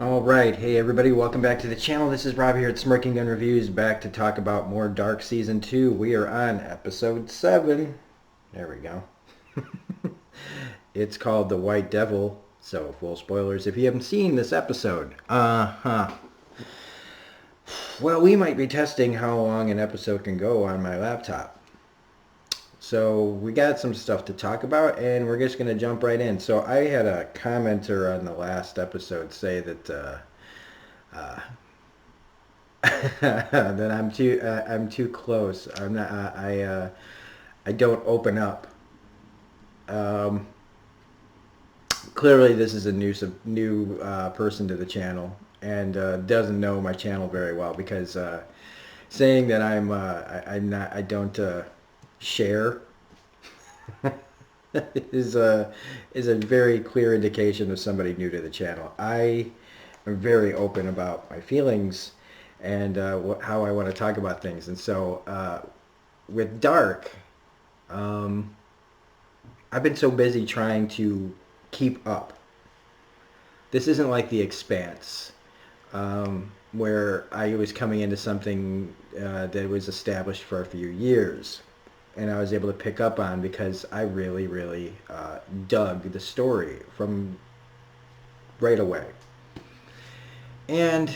Alright, hey everybody, welcome back to the channel. This is Rob here at Smirking Gun Reviews, back to talk about more Dark Season 2. We are on episode 7. There we go. It's called The White Devil, so full spoilers if you haven't seen this episode. Well, we might be testing how long an episode can go on my laptop. So we got some stuff to talk about, and we're just going to jump right in. So I had a commenter on the last episode say that that I'm too close. I'm not. I don't open up. Um, Clearly, this is a new person to the channel and doesn't know my channel very well because saying that I'm not. I don't share is a very clear indication of somebody new to the channel. I am very open about my feelings and how I want to talk about things. And so with Dark, um, I've been so busy trying to keep up. This isn't like The Expanse, where I was coming into something that was established for a few years and I was able to pick up on because I really, really dug the story from right away. And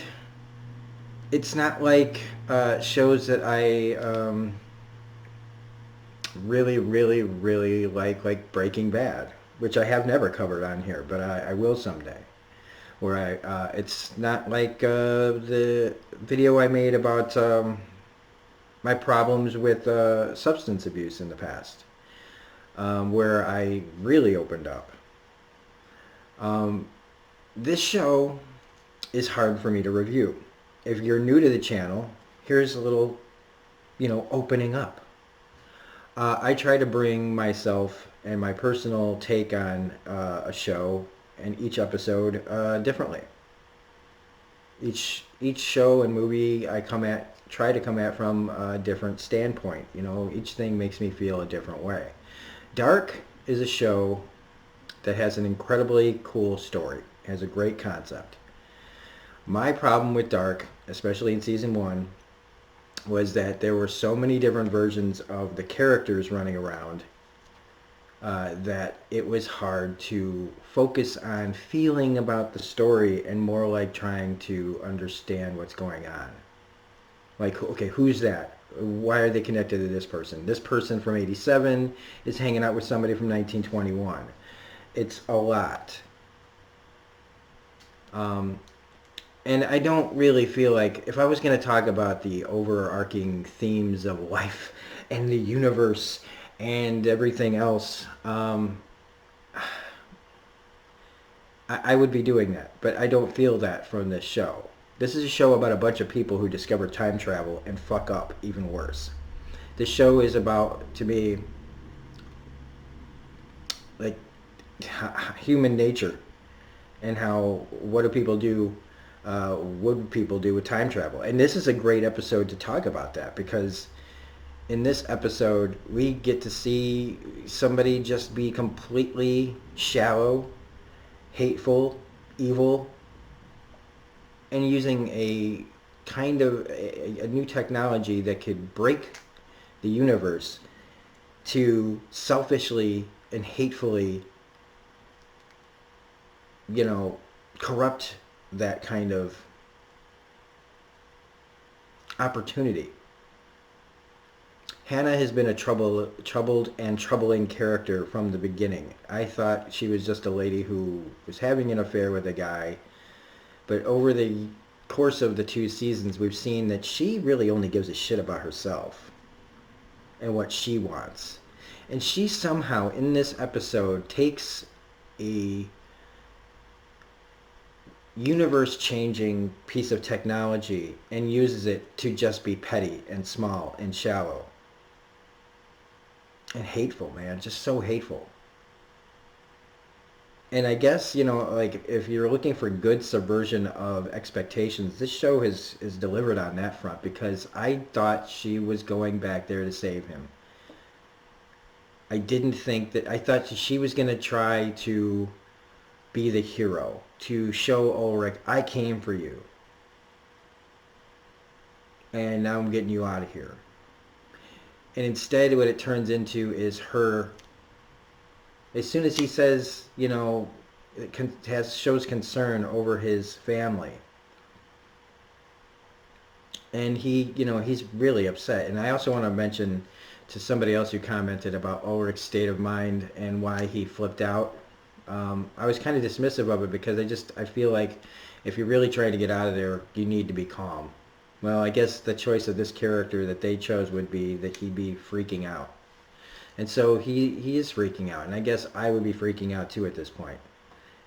it's not like shows that I really, really, really like Breaking Bad, which I have never covered on here, but I will someday. Where it's not like the video I made about my problems with substance abuse in the past, where I really opened up. This show is hard for me to review. If you're new to the channel, here's a little, opening up. I try to bring myself and my personal take on a show and each episode differently. Each show and movie I try to come at from a different standpoint. Each thing makes me feel a different way. Dark is a show that has an incredibly cool story. It has a great concept. My problem with Dark, especially in season 1, was that there were so many different versions of the characters running around that it was hard to focus on feeling about the story and more like trying to understand what's going on. Like, okay, who's that? Why are they connected to this person? This person from 87 is hanging out with somebody from 1921. It's a lot. And I don't really feel like, if I was going to talk about the overarching themes of life and the universe and everything else, I would be doing that. But I don't feel that from this show. This is a show about a bunch of people who discover time travel and fuck up even worse. This show is about, to me, like human nature and how, what do people do, would people do with time travel. And this is a great episode to talk about that, because in this episode we get to see somebody just be completely shallow, hateful, evil, and using a kind of a new technology that could break the universe to selfishly and hatefully, corrupt that kind of opportunity. Hannah has been a troubled and troubling character from the beginning. I thought she was just a lady who was having an affair with a guy, but over the course of the 2 seasons, we've seen that she really only gives a shit about herself and what she wants. And she somehow, in this episode, takes a universe-changing piece of technology and uses it to just be petty and small and shallow and hateful, man. Just so hateful. And I guess, like, if you're looking for good subversion of expectations, this show is delivered on that front, because I thought she was going back there to save him. I thought she was going to try to be the hero, to show Ulrich, I came for you, and now I'm getting you out of here. And instead what it turns into is her, as soon as he says, shows concern over his family, and he's really upset. And I also want to mention to somebody else who commented about Ulrich's state of mind and why he flipped out. I was kind of dismissive of it because I feel like if you're really trying to get out of there, you need to be calm. Well, I guess the choice of this character that they chose would be that he'd be freaking out. And so he is freaking out. And I guess I would be freaking out too at this point.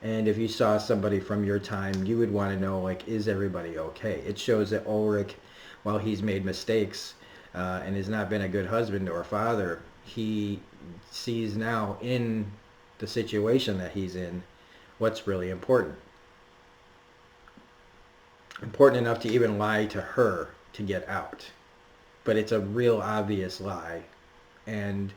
And if you saw somebody from your time, you would want to know, like, is everybody okay? It shows that Ulrich, while he's made mistakes and has not been a good husband or father, he sees now in the situation that he's in what's really important. Important enough to even lie to her to get out. But it's a real obvious lie. And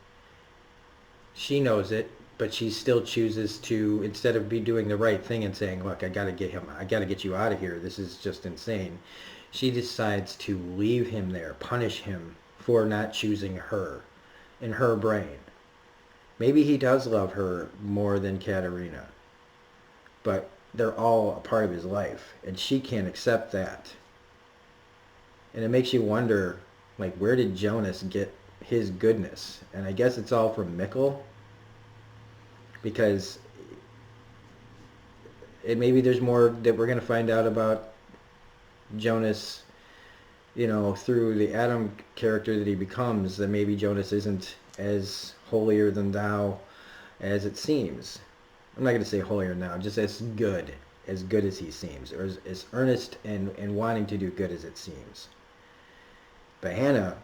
she knows it, but she still chooses to, instead of doing the right thing and saying, look, I got to get you out of here, this is just insane, she decides to leave him there, punish him for not choosing her in her brain. Maybe he does love her more than Katerina, but they're all a part of his life, and she can't accept that. And it makes you wonder, like, where did Jonas get his goodness? And I guess it's all from Mikkel, because maybe there's more that we're going to find out about Jonas, through the Adam character that he becomes, that maybe Jonas isn't as holier than thou as it seems. I'm not going to say holier than thou, just as good as he seems, or as earnest and wanting to do good as it seems. But Hannah,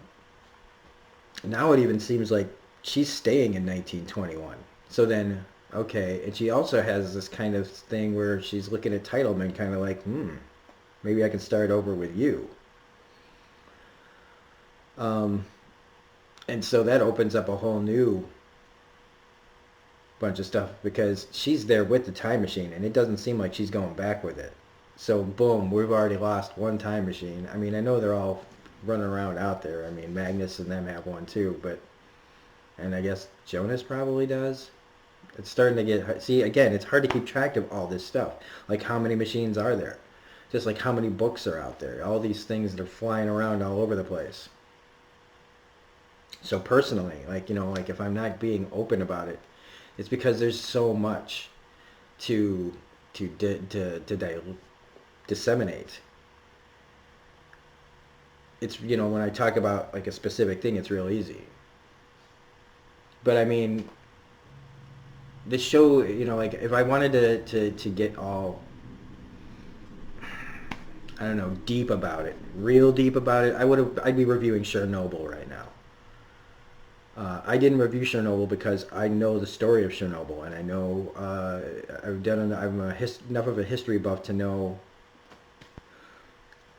now it even seems like she's staying in 1921. So then, okay, and she also has this kind of thing where she's looking at Teitelman kind of like, maybe I can start over with you. And so that opens up a whole new bunch of stuff, because she's there with the time machine, and it doesn't seem like she's going back with it. So boom, we've already lost one time machine. I mean, I know they're all running around out there. I mean, Magnus and them have one too, and I guess Jonas probably does. It's starting to get, see, again, it's hard to keep track of all this stuff. Like, how many machines are there? Just like how many books are out there. All these things that are flying around all over the place. So personally, like if I'm not being open about it, it's because there's so much to disseminate. It's, when I talk about like a specific thing, it's real easy. But I mean, the show, like if I wanted to get all, I don't know, deep about it, real deep about it, I'd be reviewing Chernobyl right now. I didn't review Chernobyl because I know the story of Chernobyl, and I know I'm enough of a history buff to know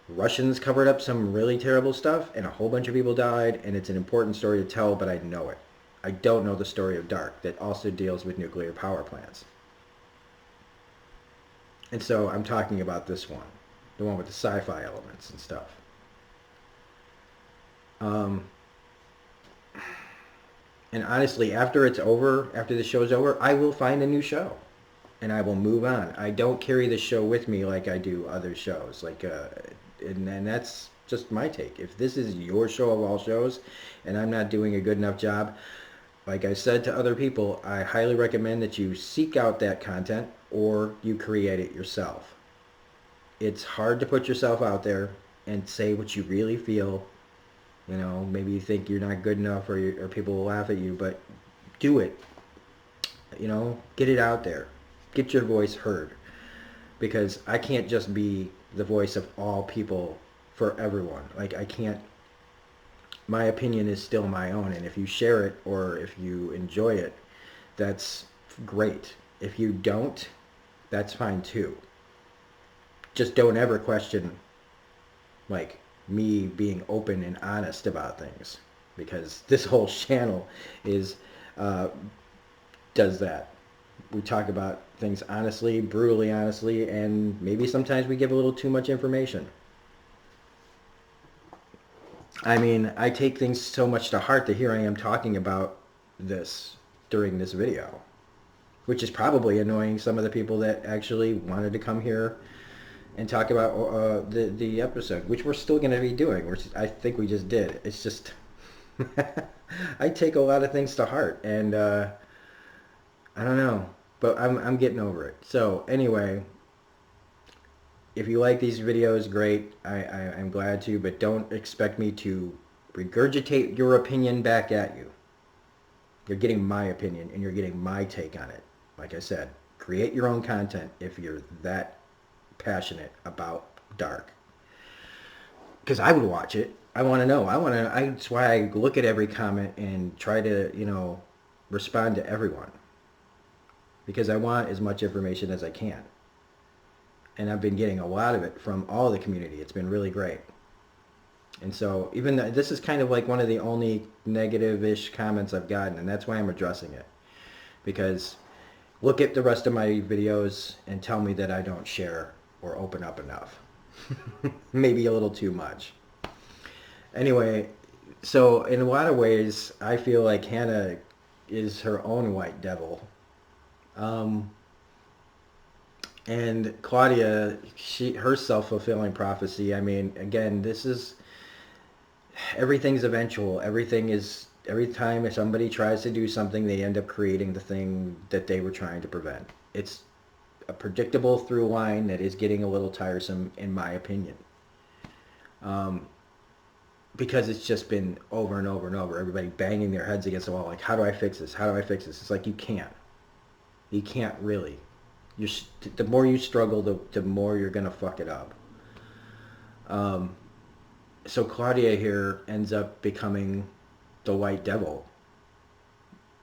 Russians covered up some really terrible stuff, and a whole bunch of people died, and it's an important story to tell, but I know it. I don't know the story of Dark, that also deals with nuclear power plants. And so I'm talking about this one, the one with the sci-fi elements and stuff. And honestly, after the show's over, I will find a new show, and I will move on. I don't carry the show with me like I do other shows. And that's just my take. If this is your show of all shows, and I'm not doing a good enough job, like I said to other people, I highly recommend that you seek out that content or you create it yourself. It's hard to put yourself out there and say what you really feel. Maybe you think you're not good enough, or people will laugh at you, but do it. Get it out there. Get your voice heard. Because I can't just be the voice of all people for everyone. Like, I can't. My opinion is still my own, and if you share it or if you enjoy it, that's great. If you don't, that's fine too. Just don't ever question, like, me being open and honest about things, because this whole channel does that. we talk about things honestly, brutally honestly, and maybe sometimes we give a little too much information. I mean, I take things so much to heart that here I am talking about this during this video, which is probably annoying some of the people that actually wanted to come here and talk about the episode, which we're still going to be doing, which I think we just did. It's just I take a lot of things to heart, and I don't know, but I'm getting over it. So anyway, if you like these videos, great. I'm glad to, but don't expect me to regurgitate your opinion back at you. You're getting my opinion, and you're getting my take on it. Like I said, create your own content if you're that passionate about Dark. Because I would watch it. I want to know. That's why I look at every comment and try to, respond to everyone. Because I want as much information as I can. And I've been getting a lot of it from all the community. It's been really great. And so this is kind of like one of the only negative-ish comments I've gotten, and that's why I'm addressing it. Because look at the rest of my videos and tell me that I don't share or open up enough. Maybe a little too much. Anyway, so in a lot of ways, I feel like Hannah is her own white devil. And Claudia, her self-fulfilling prophecy, I mean, again, everything's eventual. Every time somebody tries to do something, they end up creating the thing that they were trying to prevent. It's a predictable through line that is getting a little tiresome, in my opinion. Because it's just been over and over and over. Everybody banging their heads against the wall, like, how do I fix this? How do I fix this? It's like, you can't. You can't really. The more you struggle, the more you're going to fuck it up. So Claudia here ends up becoming the white devil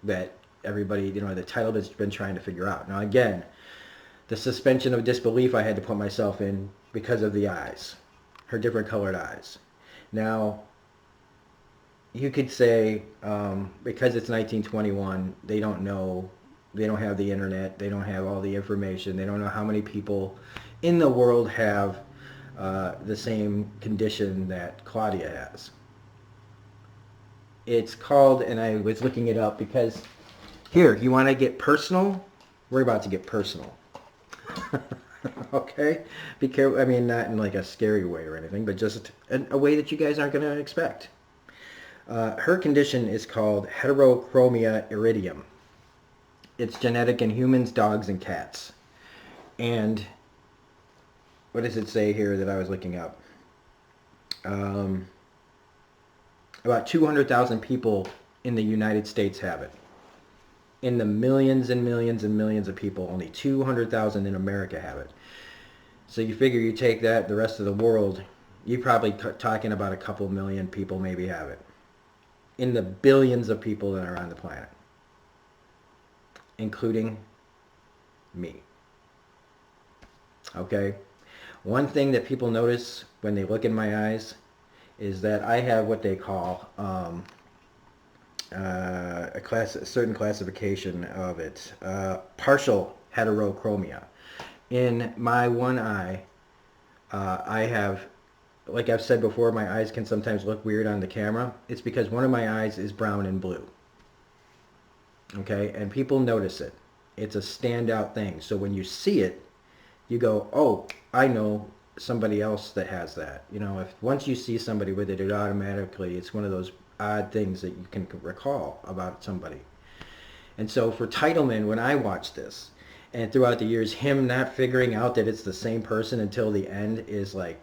that everybody, the title has been trying to figure out. Now again, the suspension of disbelief I had to put myself in because of the eyes, her different colored eyes. Now, you could say, because it's 1921, they don't know. They don't have the internet. They don't have all the information. They don't know how many people in the world have the same condition that Claudia has. It's called, and I was looking it up because, here, you want to get personal? We're about to get personal. Okay? Be careful. I mean, not in like a scary way or anything, but just a way that you guys aren't going to expect. Her condition is called heterochromia iridium. It's genetic in humans, dogs, and cats. And what does it say here that I was looking up? About 200,000 people in the United States have it. In the millions and millions and millions of people, only 200,000 in America have it. So you figure you take that, the rest of the world, you're probably talking about a couple million people maybe have it. In the billions of people that are on the planet. Including me. Okay? One thing that people notice when they look in my eyes is that I have what they call a certain classification of it. Partial heterochromia. In my one eye, I have, like I've said before, my eyes can sometimes look weird on the camera. It's because one of my eyes is brown and blue. Okay, and people notice it. It's a standout thing. So when you see it, you go, oh, I know somebody else that has that. If once you see somebody with it, it's one of those odd things that you can recall about somebody. And so for Titleman, when I watched this, and throughout the years, him not figuring out that it's the same person until the end is like,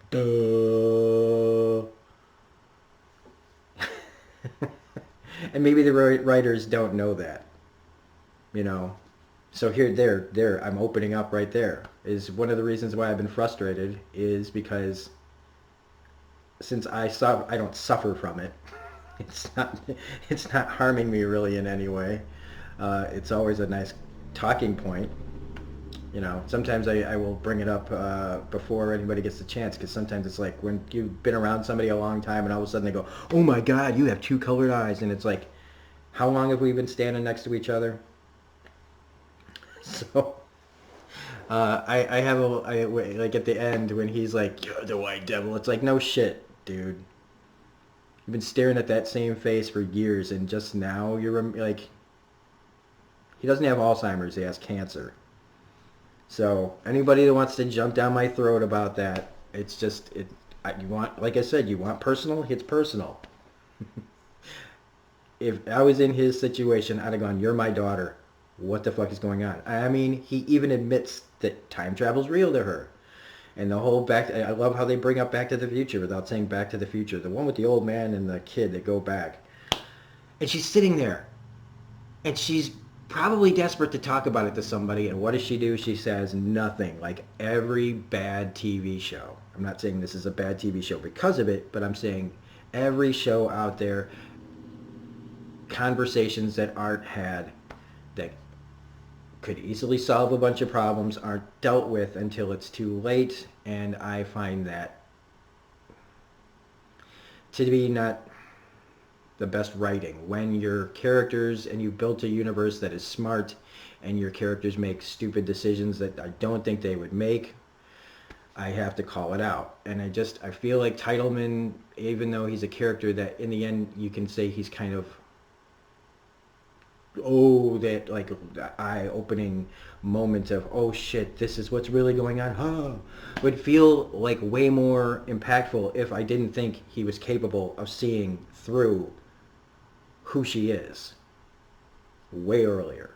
duh. And maybe the writers don't know that, So there, I'm opening up right there. Is one of the reasons why I've been frustrated is because since I don't suffer from it. It's not harming me really in any way. It's always a nice talking point. Sometimes I will bring it up before anybody gets the chance, because sometimes it's like when you've been around somebody a long time and all of a sudden they go, oh my God, you have two colored eyes. And it's like, How long have we been standing next to each other? So I have like at the end when he's like, "You're the white devil." It's like, no shit, dude. You've been staring at that same face for years, and just now you're like, he doesn't have Alzheimer's, he has cancer. So anybody that wants to jump down my throat about that, it's just it. You want, like I said, you want personal. It's personal. If I was in his situation, I'd have gone, "You're my daughter. What the fuck is going on?" I mean, he even admits that time travel's real to her. And the whole back, I love how they bring up Back to the Future without saying Back to the Future. The one with the old man and the kid that go back. And she's sitting there. And she's probably desperate to talk about it to somebody. And what does she do? She says nothing. Like every bad TV show. I'm not saying this is a bad TV show because of it, but I'm saying every show out there, conversations that aren't had, that could easily solve a bunch of problems, aren't dealt with until it's too late. And I find that to be not the best writing. When your characters, and you built a universe that is smart, and your characters make stupid decisions that I don't think they would make, I have to call it out. And I feel like Titleman, even though he's a character that in the end you can say he's kind of, that like eye-opening moment of, oh shit, this is what's really going on, would feel like way more impactful if I didn't think he was capable of seeing through who she is way earlier.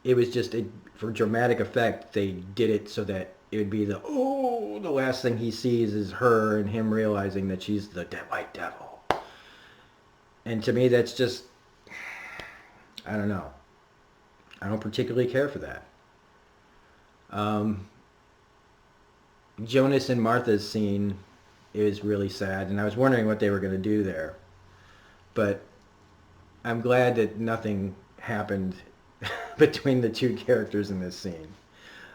It was just for dramatic effect, they did it so that it would be the last thing he sees is her and him realizing that she's the white devil. And to me, that's just, I don't know. I don't particularly care for that. Jonas and Martha's scene is really sad, and I was wondering what they were going to do there. But I'm glad that nothing happened between the two characters in this scene.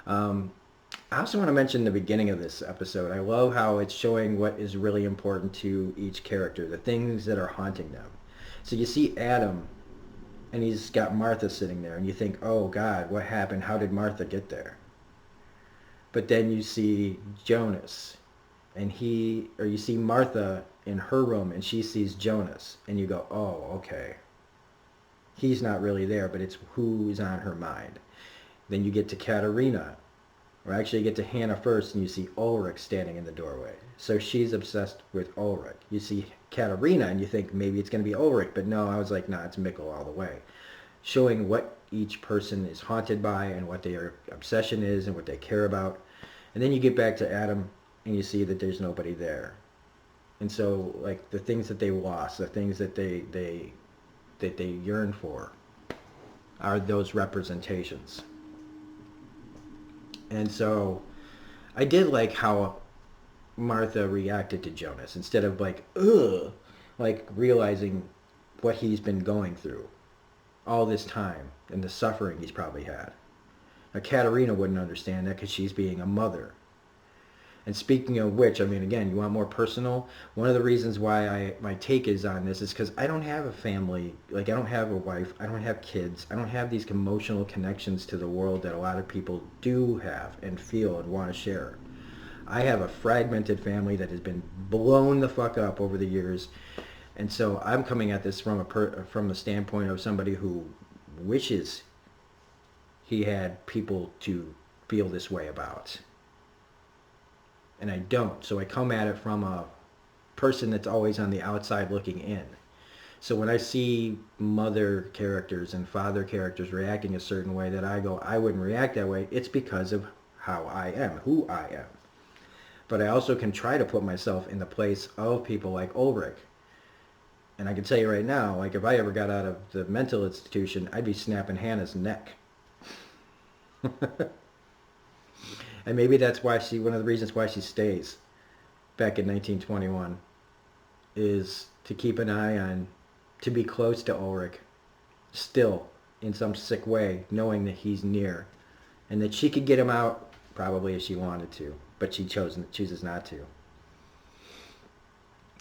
I also want to mention the beginning of this episode. I love how it's showing what is really important to each character, the things that are haunting them. So you see Adam, and he's got Martha sitting there, and you think, oh God, what happened? How did Martha get there? But then you see Jonas, and you see Martha in her room, and she sees Jonas, and you go, oh, okay. He's not really there, but it's who's on her mind. Then you get to Katerina, or actually you get to Hannah first, and you see Ulrich standing in the doorway. So she's obsessed with Ulrich. You see Katerina, and you think maybe it's going to be Ulrich, but no, I was like, nah, it's Mikkel all the way. Showing what each person is haunted by, and what their obsession is, and what they care about. And then you get back to Adam, and you see that there's nobody there. And so, like, the things that they lost, the things that they yearn for, are those representations. And so I did like how Martha reacted to Jonas, instead of like, ugh, like realizing what he's been going through all this time and the suffering he's probably had. Now, Katerina wouldn't understand that because she's being a mother. And speaking of which, I mean, again, you want more personal? One of the reasons why my take is on this is because I don't have a family. Like, I don't have a wife. I don't have kids. I don't have these emotional connections to the world that a lot of people do have and feel and want to share. I have a fragmented family that has been blown the fuck up over the years. And so I'm coming at this from the standpoint of somebody who wishes he had people to feel this way about. And I don't. So I come at it from a person that's always on the outside looking in. So when I see mother characters and father characters reacting a certain way that I go, I wouldn't react that way, it's because of how I am, who I am. But I also can try to put myself in the place of people like Ulrich. And I can tell you right now, like, if I ever got out of the mental institution, I'd be snapping Hannah's neck. And maybe that's why one of the reasons why she stays back in 1921 is to keep an eye on, to be close to Ulrich, still in some sick way, knowing that he's near, and that she could get him out probably if she wanted to, but she chooses not to.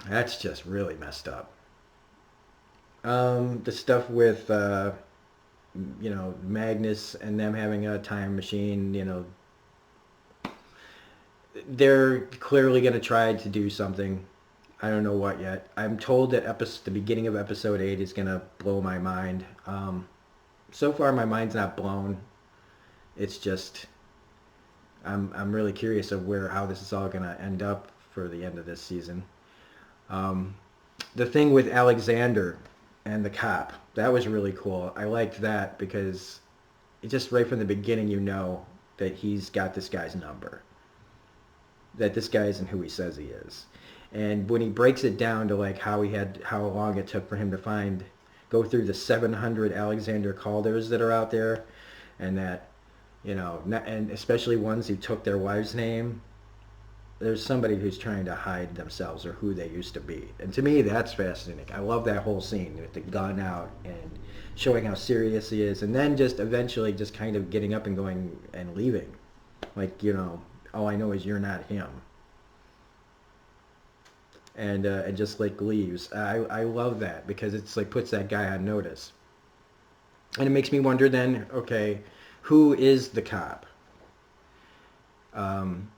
That's just really messed up. The stuff with you know, Magnus and them having a time machine, you know, they're clearly going to try to do something. I don't know what yet. I'm told that the beginning of episode 8 is going to blow my mind. So far, my mind's not blown. It's just I'm really curious of how this is all going to end up for the end of this season. The thing with Alexander and the cop, that was really cool. I liked that because it just right from the beginning you know that he's got this guy's number. That this guy isn't who he says he is. And when he breaks it down to like how long it took for him to go through the 700 Alexander Calders that are out there, and that, you know, and especially ones who took their wife's name, there's somebody who's trying to hide themselves or who they used to be. And to me, that's fascinating. I love that whole scene with the gun out and showing how serious he is, and then just eventually just kind of getting up and going and leaving. Like, you know, all I know is you're not him. And just like leaves. I love that because it's like puts that guy on notice. And it makes me wonder then, okay, who is the cop? And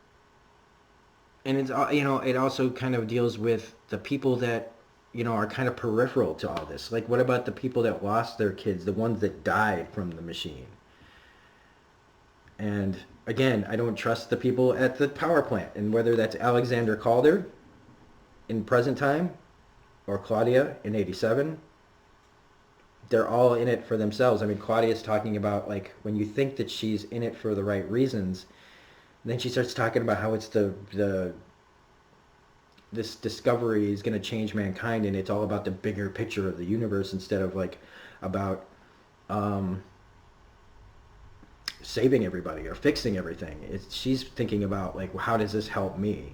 it's, you know, it also kind of deals with the people that, you know, are kind of peripheral to all this. Like, what about the people that lost their kids, the ones that died from the machine? And again, I don't trust the people at the power plant, and whether that's Alexander Calder in present time or Claudia in 87, they're all in it for themselves. I mean, Claudia's talking about, like, when you think that she's in it for the right reasons, then she starts talking about how it's this discovery is going to change mankind, and it's all about the bigger picture of the universe instead of like about saving everybody or fixing everything. She's thinking about like, well, how does this help me?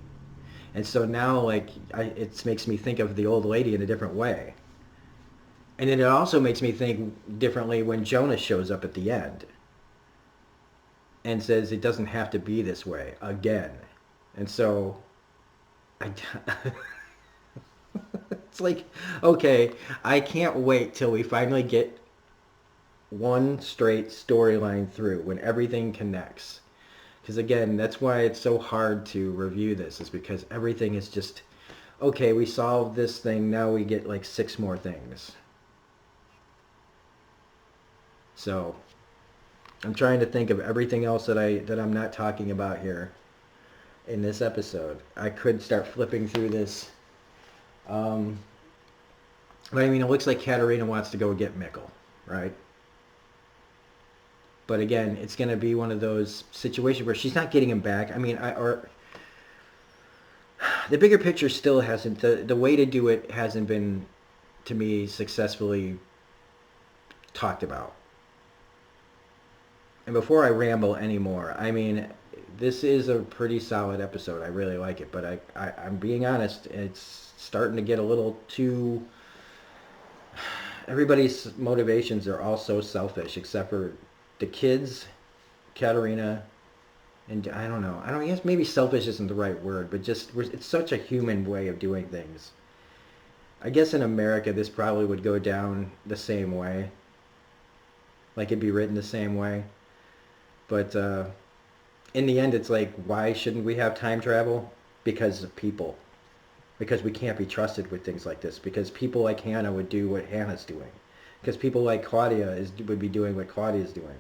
And so now, like, it makes me think of the old lady in a different way. And then it also makes me think differently when Jonas shows up at the end and says it doesn't have to be this way again. And so it's like, okay, I can't wait till we finally get one straight storyline through when everything connects. Because again, that's why it's so hard to review this, is because everything is just, okay, we solved this thing, now we get like 6 more things. So I'm trying to think of everything else that I'm not talking about here in this episode. I could start flipping through this. But I mean, it looks like Katerina wants to go get Mikkel, right? But again, it's going to be one of those situations where she's not getting him back. I mean, the bigger picture still hasn't, the way to do it hasn't been, to me, successfully talked about. And before I ramble anymore, I mean, this is a pretty solid episode. I really like it, but I'm being honest, it's starting to get a little too... Everybody's motivations are all so selfish, except for the kids, Katerina, and I don't know. I guess maybe selfish isn't the right word, but just it's such a human way of doing things. I guess in America this probably would go down the same way. Like it'd be written the same way. But in the end, it's like, why shouldn't we have time travel? Because of people. Because we can't be trusted with things like this. Because people like Hannah would do what Hannah's doing. Because people like Claudia would be doing what Claudia's doing.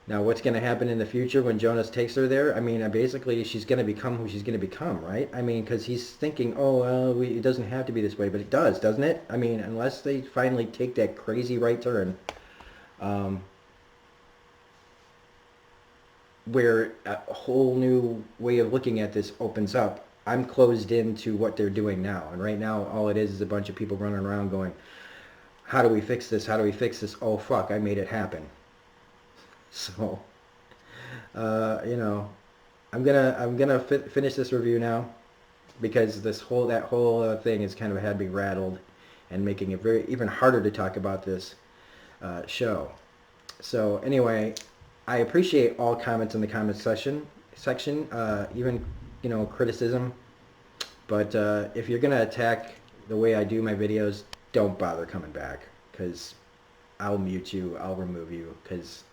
Now, what's going to happen in the future when Jonas takes her there? I mean, basically, she's going to become who she's going to become, right? I mean, because he's thinking, oh, well, it doesn't have to be this way, but it does, doesn't it? I mean, unless they finally take that crazy right turn, where a whole new way of looking at this opens up. I'm closed into what they're doing now, and right now, all it is a bunch of people running around going, how do we fix this? How do we fix this? Oh, fuck, I made it happen. So, you know, I'm gonna finish this review now, because that whole thing has kind of had me rattled and making it even harder to talk about this show. So anyway, I appreciate all comments in the comment section, even, you know, criticism. But if you're gonna attack the way I do my videos, don't bother coming back, because I'll mute you, I'll remove you, because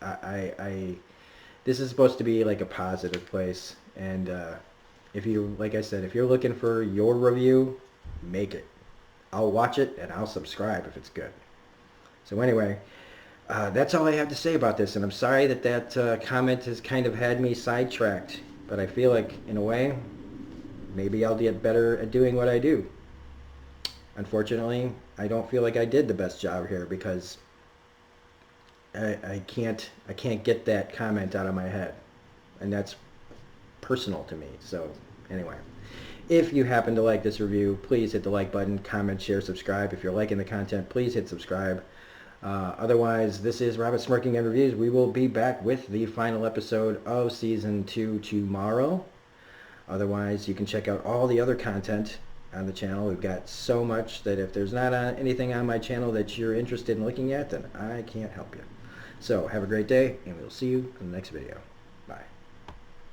this is supposed to be like a positive place. And if you, like I said, if you're looking for your review, make it. I'll watch it and I'll subscribe if it's good. So anyway, that's all I have to say about this. And I'm sorry that that comment has kind of had me sidetracked. But I feel like, in a way, maybe I'll get better at doing what I do. Unfortunately, I don't feel like I did the best job here, because I can't get that comment out of my head. And that's personal to me. So anyway, if you happen to like this review, please hit the like button, comment, share, subscribe. If you're liking the content, please hit subscribe. Otherwise, this is Robert Smirking and Reviews. We will be back with the final episode of Season 2 tomorrow. Otherwise, you can check out all the other content on the channel. We've got so much that if there's not anything on my channel that you're interested in looking at, then I can't help you. So have a great day, and we'll see you in the next video. Bye.